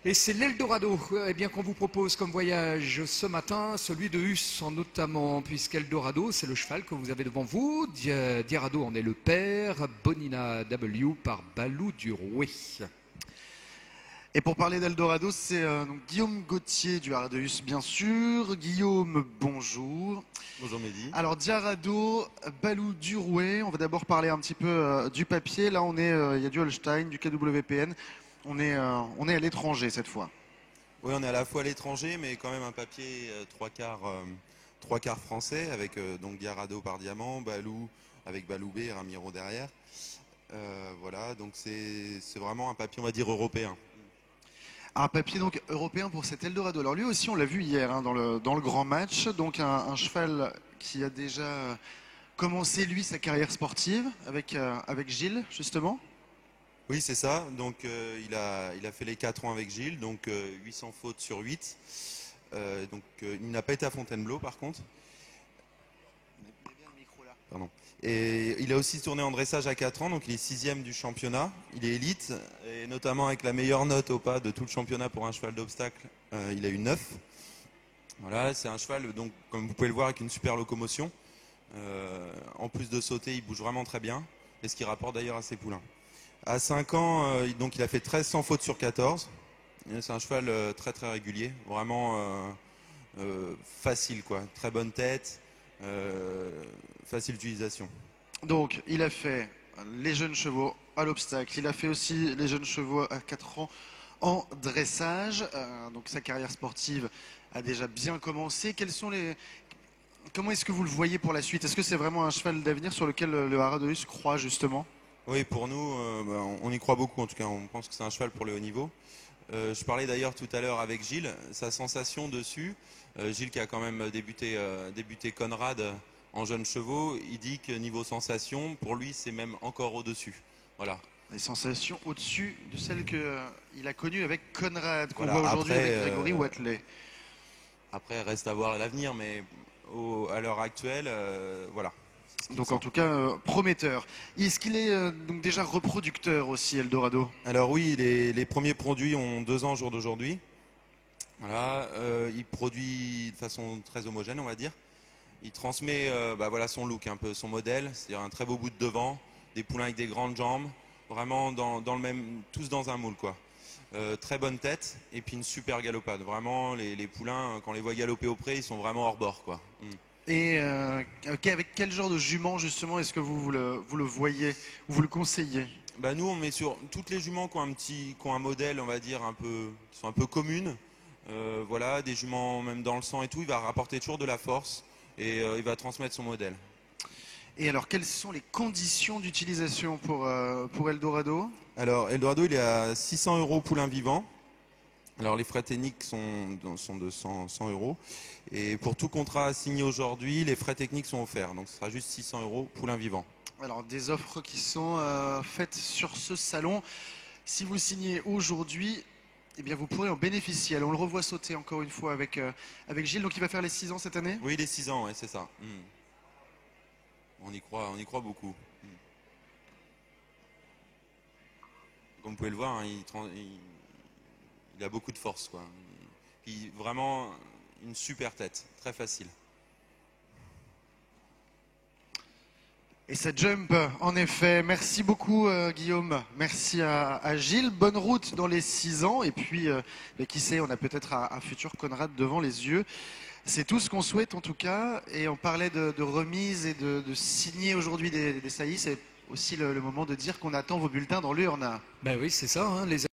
Et c'est l'Eldorado bien, qu'on vous propose comme voyage ce matin, celui de Hus notamment, puisqu'Eldorado, c'est le cheval que vous avez devant vous. Diarado en est le père, Bonina W par Balou du Rouet. Et pour parler d'Eldorado, c'est donc Guillaume Gauthier du Haradehus, bien sûr. Guillaume, bonjour. Bonjour Mehdi. Alors Diarado, Balou du Rouet, on va d'abord parler un petit peu du papier. Là, il y a du Holstein, du KWPN. On est à l'étranger cette fois. Oui, on est à la fois à l'étranger, mais quand même un papier trois quarts français, avec donc Diarado par Diamant, Balou avec Balou B et Ramiro derrière. Voilà, donc c'est vraiment un papier, on va dire, européen. Un papier donc européen pour cet Eldorado. Alors lui aussi, on l'a vu hier dans le grand match. Donc un cheval qui a déjà commencé, lui, sa carrière sportive avec Gilles, justement. Oui, c'est ça. Donc il a fait les 4 ans avec Gilles, donc 800 fautes sur 8. Il n'a pas été à Fontainebleau par contre. Pardon. Et il a aussi tourné en dressage à 4 ans, donc il est 6e du championnat. Il est élite, et notamment avec la meilleure note au pas de tout le championnat pour un cheval d'obstacle. Il a eu 9. Voilà, c'est un cheval, donc, comme vous pouvez le voir, avec une super locomotion. En plus de sauter, il bouge vraiment très bien, et ce qui rapporte d'ailleurs à ses poulains. À 5 ans, donc il a fait 1300 fautes sur 14. C'est un cheval très très régulier, vraiment facile quoi. Très bonne tête, facile d'utilisation. Donc il a fait les jeunes chevaux à l'obstacle. Il a fait aussi les jeunes chevaux à 4 ans en dressage. Donc sa carrière sportive a déjà bien commencé. Comment est-ce que vous le voyez pour la suite? Est-ce que c'est vraiment un cheval d'avenir sur lequel le Haradehus croit justement? Oui, pour nous, on y croit beaucoup en tout cas. On pense que c'est un cheval pour le haut niveau. Je parlais d'ailleurs tout à l'heure avec Gilles, sa sensation dessus. Gilles qui a quand même débuté Conrad en jeunes chevaux, il dit que niveau sensation, pour lui, c'est même encore au-dessus. Voilà. Des sensations au-dessus de celles qu'il a connues avec Conrad, qu'on Voilà, voit aujourd'hui après, avec Grégory Watley. Après, reste à voir l'avenir, mais à l'heure actuelle, voilà. Donc en tout cas, prometteur. Est-ce qu'il est donc déjà reproducteur aussi, Eldorado? Alors oui, les premiers produits ont 2 ans au jour d'aujourd'hui. Voilà, il produit de façon très homogène, on va dire. Il transmet voilà, son look, un peu son modèle, c'est-à-dire un très beau bout de devant, des poulains avec des grandes jambes, vraiment dans le même, tous dans un moule quoi. Très bonne tête et puis une super galopade. Vraiment, les poulains, quand on les voit galoper au pré, ils sont vraiment hors bord quoi. Et avec quel genre de jument justement est-ce que vous le voyez, vous le conseillez? Bah nous on met sur toutes les juments qui ont un modèle on va dire qui sont un peu communes. Voilà, des juments même dans le sang et tout, il va rapporter toujours de la force et il va transmettre son modèle. Et alors quelles sont les conditions d'utilisation pour Eldorado? Alors Eldorado il est à 600 € poulain vivant. Alors les frais techniques sont de 100 €. Et pour tout contrat signé aujourd'hui, les frais techniques sont offerts. Donc ce sera juste 600 € poulain vivant. Alors des offres qui sont faites sur ce salon. Si vous signez aujourd'hui, eh bien vous pourrez en bénéficier. Alors on le revoit sauter encore une fois avec Gilles. Donc il va faire les 6 ans cette année? Oui, les 6 ans, ouais, c'est ça. On y croit beaucoup. Comme vous pouvez le voir, hein, il a beaucoup de force, quoi. Puis vraiment une super tête, très facile. Et ça jump, en effet. Merci beaucoup, Guillaume. Merci à Gilles. Bonne route dans les 6 ans. Et puis, qui sait, on a peut-être un futur Conrad devant les yeux. C'est tout ce qu'on souhaite, en tout cas. Et on parlait de remise et de signer aujourd'hui des saillies. C'est aussi le moment de dire qu'on attend vos bulletins dans l'urne. Ben oui, c'est ça, hein, les